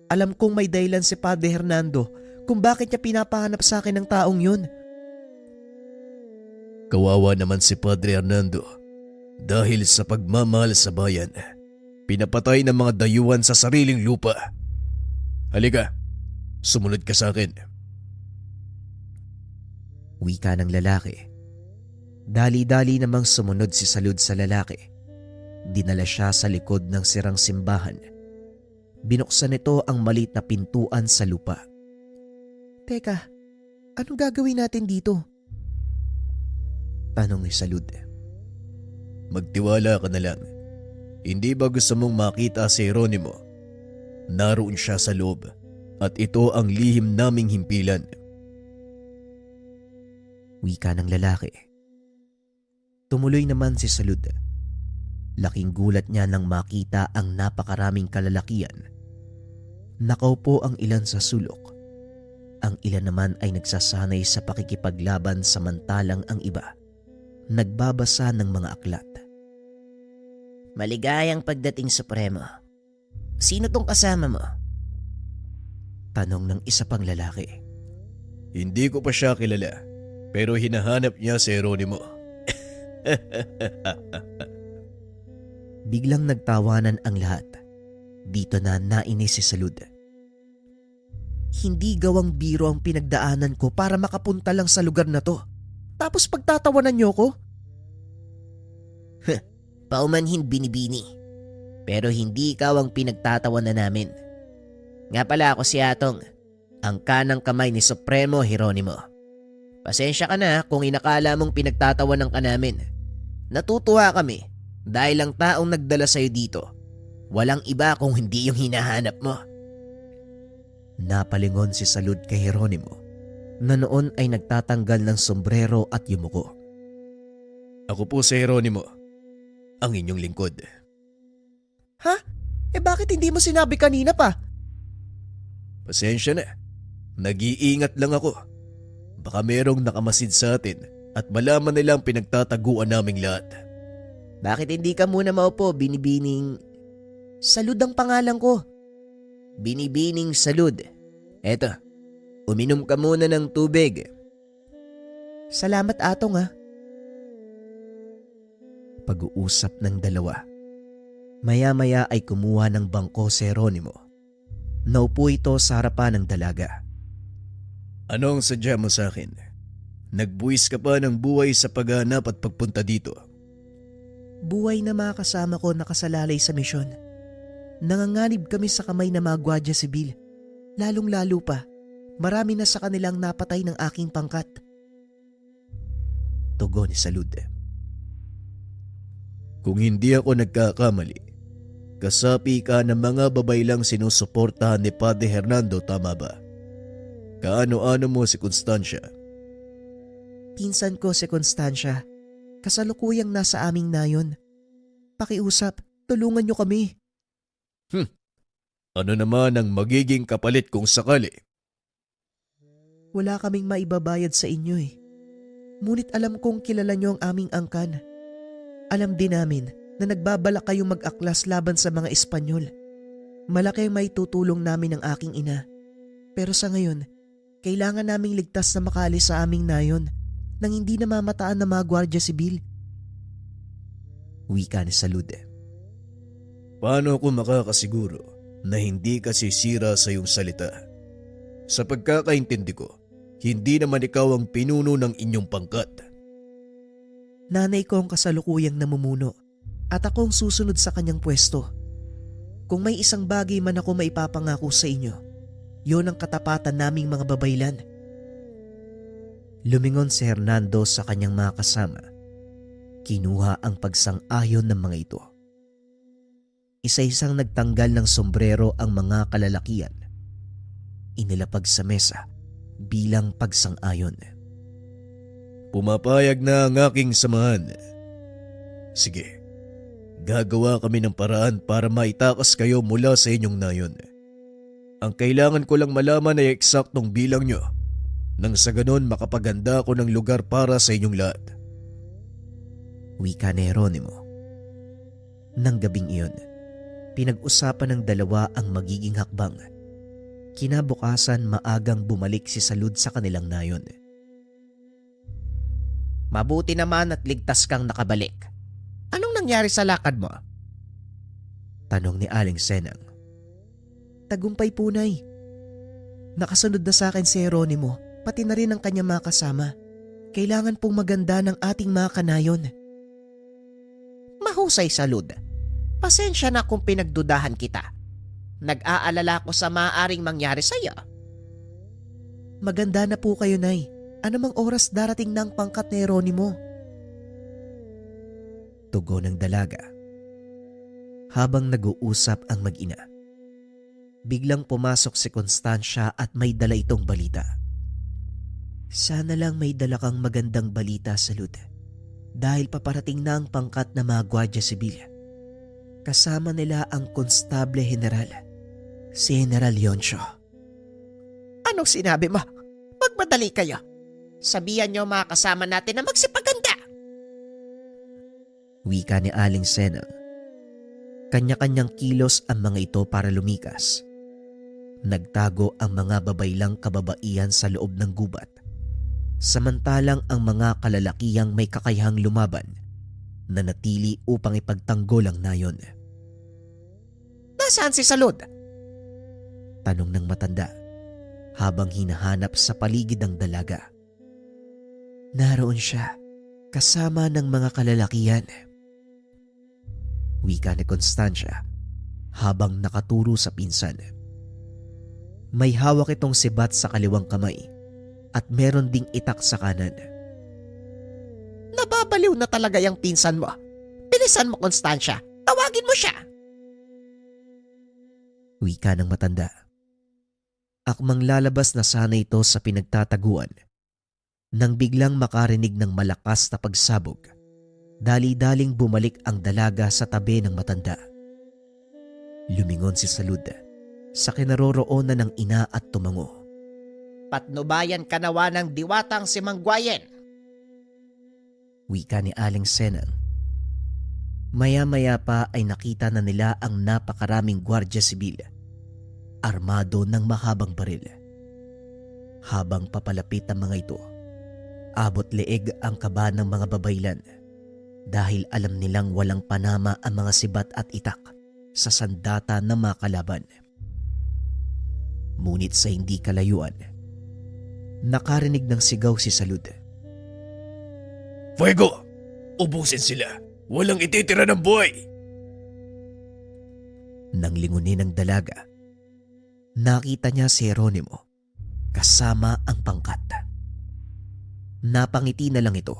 Alam kong may dahilan si Padre Hernando kung bakit niya pinapahanap sa akin ng taong yun. Kawawa naman si Padre Hernando. Dahil sa pagmamahal sa bayan, pinapatay ng mga dayuhan sa sariling lupa. Halika, sumunod ka sa akin. Wika ng lalaki. Dali-dali namang sumunod si Salud sa lalaki. Dinala siya sa likod ng sirang simbahan. Binuksan nito ang maliit na pintuan sa lupa. Teka, anong gagawin natin dito? Tanong ni Salud. Magtiwala ka na lang. Hindi ba gusto mong makita si Jeronimo? Naroon siya sa loob at ito ang lihim naming himpilan. Wika ng lalaki. Tumuloy naman si Salud. Laking gulat niya nang makita ang napakaraming kalalakian. Nakaupo ang ilan sa sulok. Ang ilan naman ay nagsasanay sa pakikipaglaban samantalang ang iba nagbabasa ng mga aklat. Maligayang pagdating, Supremo. Sino tong kasama mo? Tanong ng isa pang lalaki. Hindi ko pa siya kilala, pero hinahanap niya si Jeronimo. Biglang nagtawanan ang lahat. Dito na nainis si Salud. Hindi gawang biro ang pinagdaanan ko para makapunta lang sa lugar na to. Tapos pagtatawanan niyo ko? Paumanhin binibini. Pero hindi ikaw ang pinagtatawanan namin. Nga pala ako si Atong, ang kanang kamay ni Supremo Jeronimo. Pasensya ka na kung inakala mong pinagtatawanan ka namin. Natutuwa kami dahil ang taong nagdala sa'yo dito, walang iba kung hindi yung hinahanap mo. Napalingon si Salud kay Jeronimo na noon ay nagtatanggal ng sombrero at yumuko. Ako po si Jeronimo, ang inyong lingkod. Ha? Bakit hindi mo sinabi kanina pa? Pasensya na, nag-iingat lang ako. Baka merong nakamasid sa atin at malaman nilang pinagtataguan naming lahat. Bakit hindi ka muna maupo, binibining... Salud ang pangalan ko. Binibining Salud. Eto, uminom ka muna ng tubig. Salamat, Atong Pag-uusap ng dalawa. Maya-maya ay kumuha ng bangko si Jeronimo. Naupo ito sa harapan ng dalaga. Anong sadya mo sa akin? Nagbuwis ka pa ng buhay sa paghanap at pagpunta dito. Buhay na mga kasama ko nakasalalay sa misyon. Nanganganib kami sa kamay ng mga gwardiya sibil. Lalong-lalo pa, marami na sa kanilang napatay ng aking pangkat. Tugon ni Salud. Kung hindi ako nagkakamali, kasapi ka ng mga babaylang sinusuportahan ni Padre Hernando, tama ba? Kaano-ano mo si Constancia? Pinsan ko si Constancia. Kasalukuyang nasa aming nayon. Pakiusap, tulungan niyo kami. Ano naman ang magiging kapalit kung sakali? Wala kaming maibabayad sa inyo Ngunit alam kong kilala niyo ang aming angkan. Alam din namin na nagbabalak kayong mag-aklas laban sa mga Espanyol. Malaki ang maitutulong namin ng aking ina. Pero sa ngayon, kailangan naming ligtas na makaalis sa aming nayon nang hindi namamataan ng mga gwardiya sibil. Wika ni Salud. Paano ako makakasiguro na hindi ka sisira sa iyong salita? Sa pagkakaintindi ko, hindi naman ikaw ang pinuno ng inyong pangkat. Nanay ko ang kasalukuyang namumuno At akong susunod sa kanyang pwesto. Kung may isang bagay man ako maipapangako sa inyo, yon ang katapatan naming mga babaylan. Lumingon si Hernando sa kanyang mga kasama. Kinuha ang pagsang-ayon ng mga ito. Isa-isang nagtanggal ng sombrero ang mga kalalakian. Inilapag sa mesa bilang pagsang-ayon. Pumapayag na ang aking samahan. Sige, gagawa kami ng paraan para maitakas kayo mula sa inyong nayon. Ang kailangan ko lang malaman ay eksaktong bilang nyo, nang sa ganon makapaganda ako ng lugar para sa inyong lahat. Wika ni Jeronimo. Nang gabing iyon, pinag-usapan ng dalawa ang magiging hakbang. Kinabukasan maagang bumalik si Salud sa kanilang nayon. Mabuti naman at ligtas kang nakabalik. Anong nangyari sa lakad mo? Tanong ni Aling Senang. Tagumpay po, Nay. Nakasunod na sa akin si Jeronimo, pati na rin ang kanyang mga kasama. Kailangan pong maganda ng ating mga kanayon. Mahusay, Salud. Pasensya na kung pinagdudahan kita. Nag-aalala ko sa maaaring mangyari sa iyo. Maganda na po kayo, Nay. Anumang oras darating na ang pangkat ni Jeronimo. Tugon ng dalaga. Habang nag-uusap ang mag-ina, biglang pumasok si Constancia at may dala itong balita. Sana lang may dala kang magandang balita, Salud. Dahil paparating na ang pangkat na mga Gwardiya Sibil. Kasama nila ang Konstable General, si General Leoncio. Anong sinabi mo? Magmadali kayo. Sabihan niyo mga kasama natin na magsipaganda. Wika ni Aling Senang. Kanya-kanyang kilos ang mga ito para lumikas. Nagtago ang mga babaylang kababaihan sa loob ng gubat. Samantalang ang mga kalalakiyang may kakayahang lumaban nanatili upang ipagtanggol ang nayon. Nasaan si Salud? Tanong ng matanda habang hinahanap sa paligid ang dalaga. Naroon siya, kasama ng mga kalalakihan. Wika ni Constancia habang nakaturo sa pinsan. May hawak itong sibat sa kaliwang kamay at meron ding itak sa kanan. Nababaliw na talaga yung pinsan mo. Bilisan mo, Constancia. Tawagin mo siya. Wika ng matanda. Akmang lalabas na sana ito sa pinagtataguan nang biglang makarinig ng malakas na pagsabog. Dali-daling bumalik ang dalaga sa tabi ng matanda. Lumingon si Salud sa kinaroroonan ng ina at tumango. Patnubayan ka nawa ng diwatang si Mangguayen. Wika ni Aling Senang. Maya-maya pa ay nakita na nila ang napakaraming Gwardiya Sibil, armado ng mahabang baril. Habang papalapit ang mga ito, abot leeg ang kaba ng mga babaylan dahil alam nilang walang panama ang mga sibat at itak sa sandata ng mga kalaban. Ngunit sa hindi kalayuan, nakarinig ng sigaw si Salud. Fuego! Ubusin sila! Walang ititira ng buhay! Nang lingunin ng dalaga, nakita niya si Jeronimo kasama ang pangkat. Napangiti na lang ito.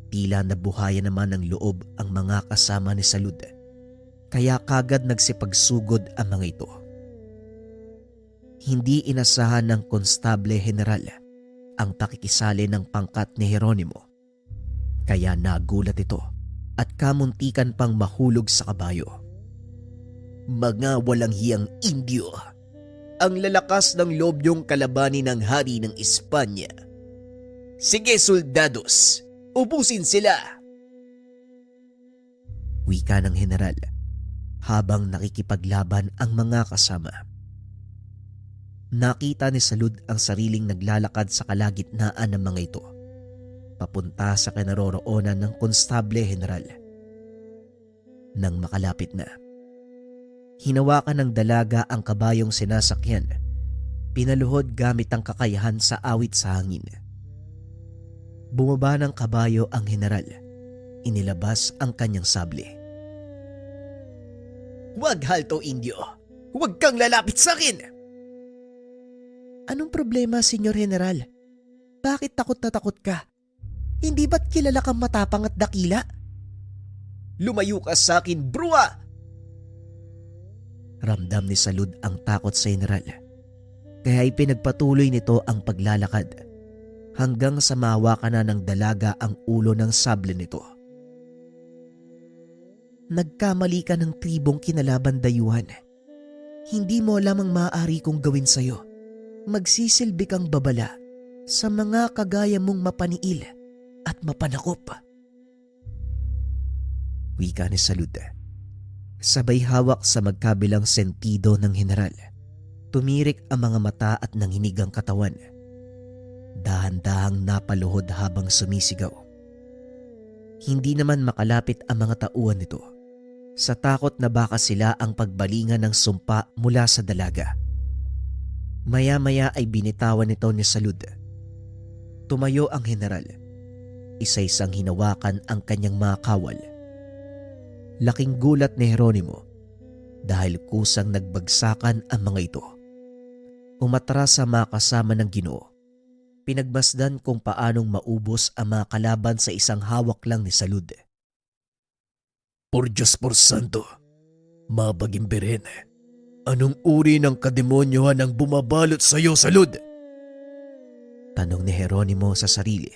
Tila nabuhayan naman ng loob ang mga kasama ni Salud, kaya kagad nagsipagsugod ang mga ito. Hindi inasahan ng Konstable General ang pakikisali ng pangkat ni Jeronimo, kaya nagulat ito at kamuntikan pang mahulog sa kabayo. Mga walang hiyang Indio, ang lalakas ng loob niyong kalabanin ng hari ng Espanya. Sige, soldados, ubusin sila! Wika ng general habang nakikipaglaban ang mga kasama. Nakita ni Salud ang sariling naglalakad sa kalagitnaan ng mga ito, papunta sa kinaroroonan ng Konstable General. Nang makalapit na, hinawakan ng dalaga ang kabayong sinasakyan, pinaluhod gamit ang kakayahan sa awit sa hangin. Bumaba ng kabayo ang general, inilabas ang kanyang sable. Huwag halto, Indio. Huwag kang lalapit sa akin! Anong problema, Senyor General? Bakit takot na takot ka? Hindi ba't kilala kang matapang at dakila? Lumayo ka sa akin, bruwa! Ramdam ni Salud ang takot sa General. Kaya ipinagpatuloy nito ang paglalakad hanggang sa mahawakan na ng dalaga ang ulo ng sable nito. Nagkamali ka ng tribong kinalaban, dayuhan. Hindi mo alam ang maaari kong gawin sa'yo. Magsisilbi kang babala sa mga kagaya mong mapaniil at mapanakop. Wika ni Salud. Sabay hawak sa magkabilang sentido ng General. Tumirik ang mga mata at nanginig ang katawan. Dahan-dahang napaluhod habang sumisigaw. Hindi naman makalapit ang mga tauhan nito sa takot na baka sila ang pagbalingan ng sumpa mula sa dalaga. Maya-maya ay binitawan nito ni Salud. Tumayo ang General. Isa-isang hinawakan ang kanyang mga kawal. Laking gulat ni Jeronimo dahil kusang nagbagsakan ang mga ito. Umatras sa mga kasama ng Ginoo. Pinagmasdan kung paanong maubos ang mga kalaban sa isang hawak lang ni Salud. Por Diyos por Santo, mabagimbirin. Anong uri ng kademonyohan ang bumabalot sa iyo, Salud? Tanong ni Jeronimo sa sarili.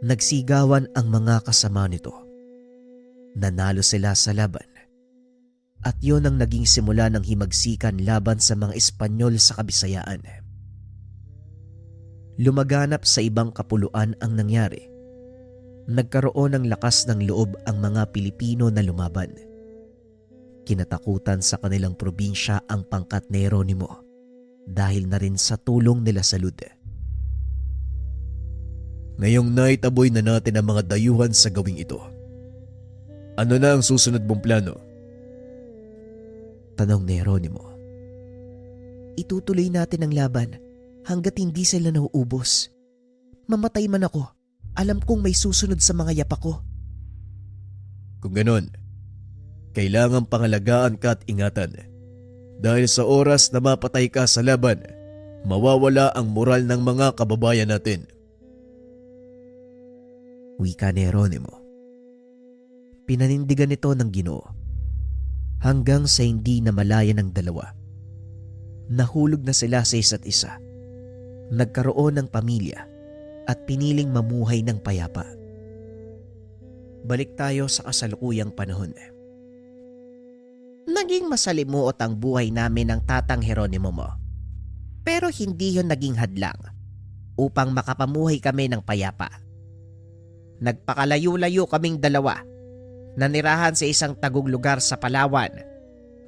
Nagsigawan ang mga kasama nito. Nanalo sila sa laban. At yon ang naging simula ng himagsikan laban sa mga Espanyol sa Kabisayaan. Lumaganap sa ibang kapuluan ang nangyari. Nagkaroon ng lakas ng loob ang mga Pilipino na lumaban. Kinatakutan sa kanilang probinsya ang pangkat ni Jeronimo dahil na rin sa tulong nila Salud. Ngayong naitaboy na natin ang mga dayuhan sa gawing ito. Ano na ang susunod mong plano? Tanong ni Jeronimo. Itutuloy natin ang laban hanggat hindi sila nauubos. Mamatay man ako, alam kong may susunod sa mga yapak ko. Kung ganon, kailangang pangalagaan ka at ingatan. Dahil sa oras na mapatay ka sa laban, mawawala ang moral ng mga kababayan natin. Wika ni Jeronimo. Pinanindigan nito ng Ginoo hanggang sa hindi na malaya ng dalawa. Nahulog na sila sa isa't isa. Nagkaroon ng pamilya at piniling mamuhay ng payapa. Balik tayo sa kasalukuyang panahon. Naging masalimuot ang buhay namin ng Tatang Jeronimo mo. Pero hindi yon naging hadlang upang makapamuhay kami ng payapa. Nagpakalayo-layo kaming dalawa. Nanirahan sa isang tagong lugar sa Palawan.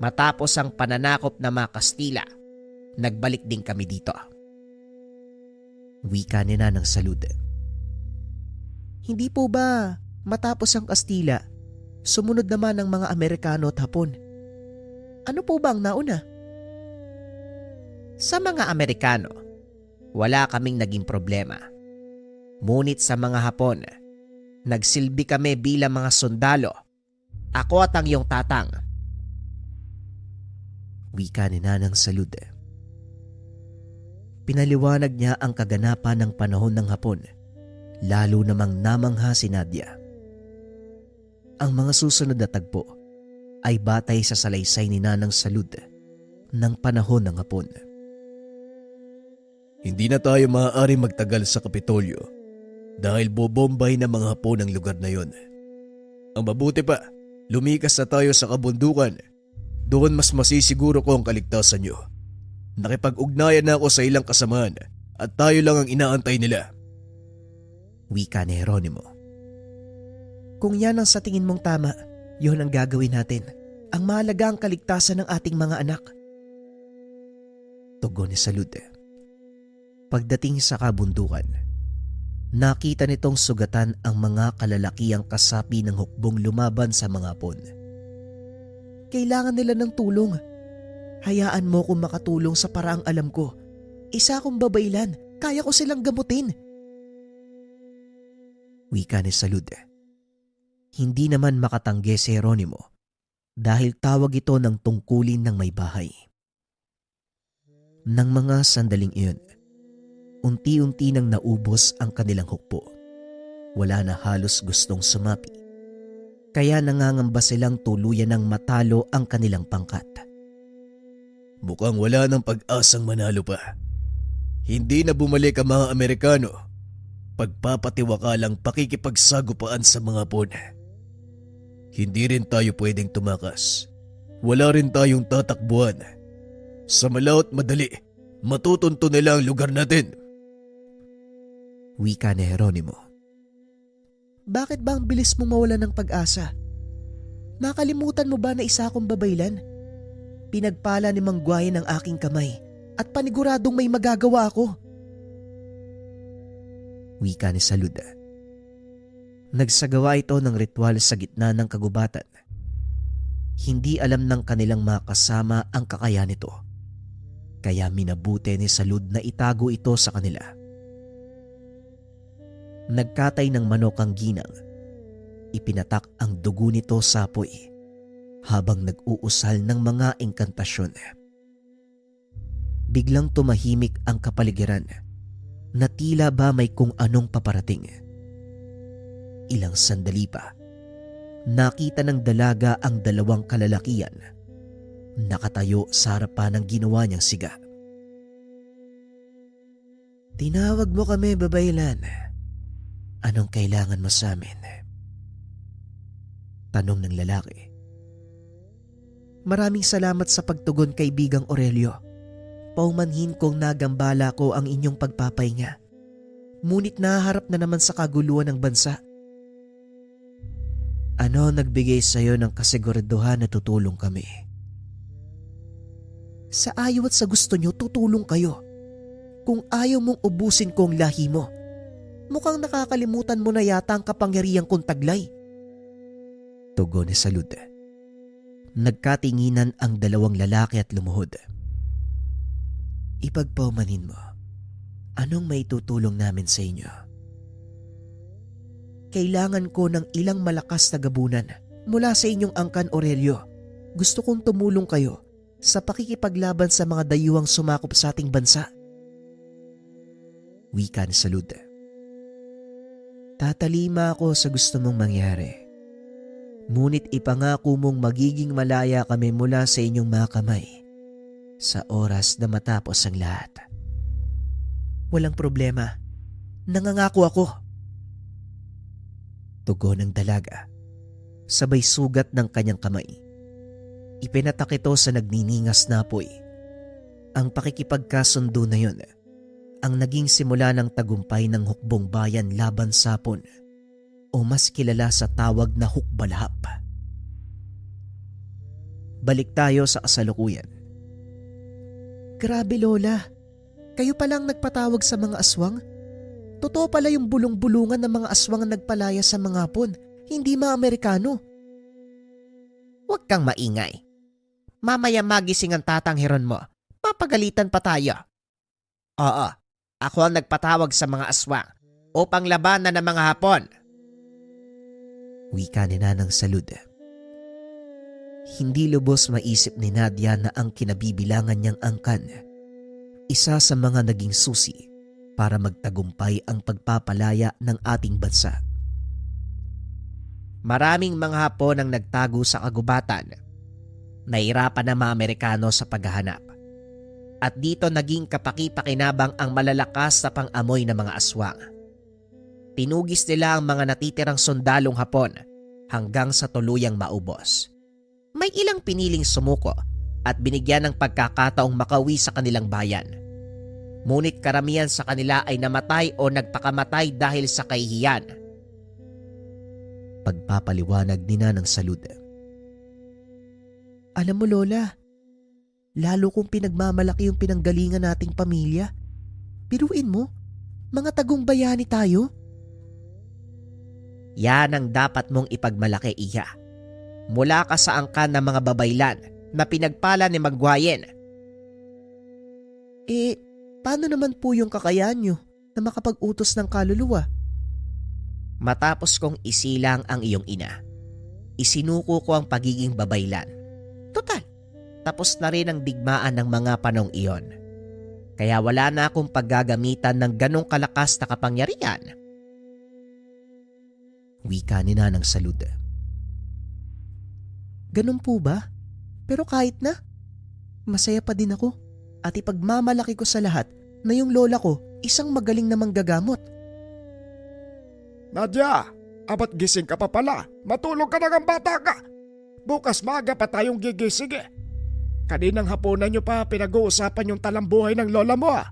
Matapos ang pananakop ng mga Kastila, nagbalik din kami dito. Wika ni Nanang Salud. Hindi po ba matapos ang Kastila, sumunod naman ang mga Amerikano at Hapon? Ano po ba ang nauna? Sa mga Amerikano, wala kaming naging problema. Ngunit sa mga Hapon, nagsilbi kami bilang mga sundalo. Ako at ang iyong tatang. Wika ni Nanang Salud. Pinaliwanag niya ang kaganapan ng panahon ng Hapon, lalo namang namangha si Nadia. Ang mga susunod na tagpo ay batay sa salaysay ni Nanang Salud ng panahon ng Hapon. Hindi na tayo maaari magtagal sa Kapitolyo dahil bobombay ng mga Hapon ang lugar na yon. Ang mabuti pa, lumikas na tayo sa kabundukan. Doon mas masisiguro ko ang kaligtasan nyo. Nakipag-ugnayan na ako sa ilang kasamahan at tayo lang ang inaantay nila. Wika ni Jeronimo. Kung yan ang sa tingin mong tama, yun ang gagawin natin. Ang mahalaga ang kaligtasan ng ating mga anak. Tugon ni Salud. Pagdating sa kabundukan, nakita nitong sugatan ang mga kalalakiang kasapi ng hukbong lumaban sa mga Hapon. Kailangan nila ng tulong. Hayaan mo kung makatulong sa paraang alam ko. Isa akong babaylan, kaya ko silang gamutin. Wika ni Salud. Hindi naman makatanggi si Jeronimo dahil tawag ito ng tungkulin ng may bahay. Nang mga sandaling iyon, unti-unti nang naubos ang kanilang hukbo. Wala na halos gustong sumapi. Kaya nangangamba silang tuluyan ng matalo ang kanilang pangkat. Mukhang wala ng pag-asang manalo pa. Hindi na bumalik ang mga Amerikano. Pagpapatiwakalang pakikipagsagupaan sa mga Hapon. Hindi rin tayo pwedeng tumakas. Wala rin tayong tatakbuhan. Sa malaot madali, matutunto nila ang lugar natin. Wika ni Jeronimo. Bakit ba ang bilis mo mawala ng pag-asa? Nakalimutan mo ba na isa akong babaylan? Pinagpala ni Mang Guayen ang aking kamay at paniguradong may magagawa ako. Wika ni Salud. Nagsagawa ito ng ritual sa gitna ng kagubatan. Hindi alam ng kanilang mga kasama ang kakayahan nito. Kaya minabuti ni Salud na itago ito sa kanila. Nagkatay ng manok ang ginang. Ipinatak ang dugo nito sa apoy habang nag-uusal ng mga engkantasyon. Biglang tumahimik ang kapaligiran na tila ba may kung anong paparating. Ilang sandali pa, nakita ng dalaga ang dalawang kalalakian nakatayo sa harapan ng ginawa niyang siga. Tinawag mo kami, babaylan. Anong kailangan mo sa amin? Tanong ng lalaki. Maraming salamat sa pagtugon, kaibigang Aurelio. Paumanhin kong nagambala ko ang inyong pagpapahinga. Ngunit naharap na naman sa kaguluhan ng bansa. Ano nagbigay sa iyo ng kasiguraduhan na tutulong kami? Sa ayaw at sa gusto nyo, tutulong kayo. Kung ayaw mong ubusin ko ang lahi mo, mukhang nakakalimutan mo na yata ang kapangyarihang kong taglay. Tugon ni Salud. Nagkatinginan ang dalawang lalaki at lumuhod. Ipagpaumanhin mo, anong may tutulong namin sa inyo? Kailangan ko ng ilang malakas na gabunan mula sa inyong angkan, Aurelio. Gusto kong tumulong kayo sa pakikipaglaban sa mga dayuhang sumakop sa ating bansa. Wika ni Salud. Tatalima ako sa gusto mong mangyari. Ngunit ipangako mong magiging malaya kami mula sa inyong mga kamay sa oras na matapos ang lahat. Walang problema. Nangangako ako. Tugon ng dalaga, sabay sugat ng kanyang kamay. Ipinatak ito sa nagniningas na apoy. Ang pakikipagkasundo na yun ang naging simula ng tagumpay ng hukbong bayan laban sa Hapon, o mas kilala sa tawag na hukbalhap. Balik tayo sa kasalukuyan. Grabe, Lola. Kayo palang nagpatawag sa mga aswang? Totoo pala yung bulong-bulungan ng mga aswang ang nagpalaya sa mga Hapon, hindi mga Amerikano. Huwag kang maingay. Mamaya magising ang tatanghiron mo. Mapagalitan pa tayo. Oo, ako ang nagpatawag sa mga aswang upang labanan ng mga Hapon. Wika ni Nanang Salud. Hindi lubos maisip ni Nadia na ang kinabibilangan niyang angkan, isa sa mga naging susi para magtagumpay ang pagpapalaya ng ating bansa. Maraming mga Hapon ang nagtago sa kagubatan. Nahirapan ang mga Amerikano sa paghahanap. At dito naging kapaki-pakinabang ang malalakas na pang-amoy ng mga aswang. Tinugis nila ang mga natitirang sundalong Hapon hanggang sa tuluyang maubos. May ilang piniling sumuko at binigyan ng pagkakataong makauwi sa kanilang bayan. Ngunit karamihan sa kanila ay namatay o nagpakamatay dahil sa kahihiyan. Pagpapaliwanag ni Nanang Salud. Alam mo, Lola, lalo kong pinagmamalaki yung pinanggalingan nating pamilya. Biruin mo, mga tagumpayani tayo. Yan ang dapat mong ipagmalaki, Iya. Mula ka sa angkan ng mga babaylan na pinagpala ni Mang Guayen. Paano naman po yung kakayahan nyo na makapag-utos ng kaluluwa? Matapos kong isilang ang iyong ina, isinuko ko ang pagiging babaylan. Total, tapos na rin ang digmaan ng mga panong iyon. Kaya wala na akong paggagamitan ng ganong kalakas na kapangyarihan. Wika ni Nanang Salud. Ganun po ba? Pero kahit na, masaya pa din ako at ipagmamalaki ko sa lahat na yung lola ko isang magaling na manggagamot. Nadia, abat gising ka pa pala. Matulog ka na ng bata ka. Bukas maaga pa tayong gigising eh. Kaninang hapunan nyo pa pinag-uusapan yung talambuhay ng lola mo ah.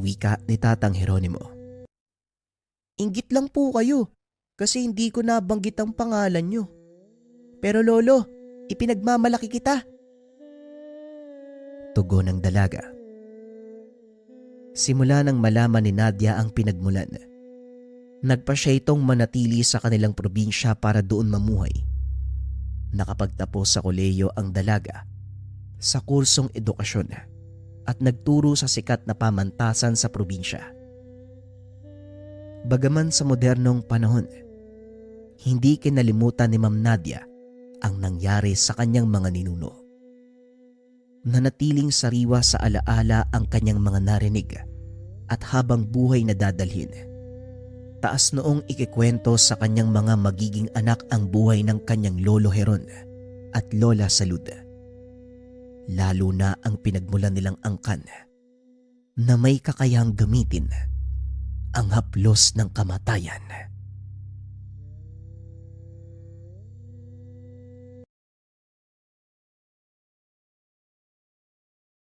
Wika ni Tatang Jeronimo. Inggit lang po kayo kasi hindi ko nabanggit ang pangalan nyo. Pero lolo, ipinagmamalaki kita. Tugon ng dalaga. Simula nang malaman ni Nadia ang pinagmulan, nagpa siya itong manatili sa kanilang probinsya para doon mamuhay. Nakapagtapos sa kolehiyo ang dalaga sa kursong edukasyon at nagturo sa sikat na pamantasan sa probinsya. Bagaman sa modernong panahon, hindi kinalimutan ni Ma'am Nadia ang nangyari sa kanyang mga ninuno. Nanatiling sariwa sa alaala ang kanyang mga narinig at habang buhay na dadalhin. Taas noong ikikwento sa kanyang mga magiging anak ang buhay ng kanyang Lolo Heron at Lola Salud. Lalo na ang pinagmulan nilang angkan na may kakayahang gamitin ang haplos ng kamatayan.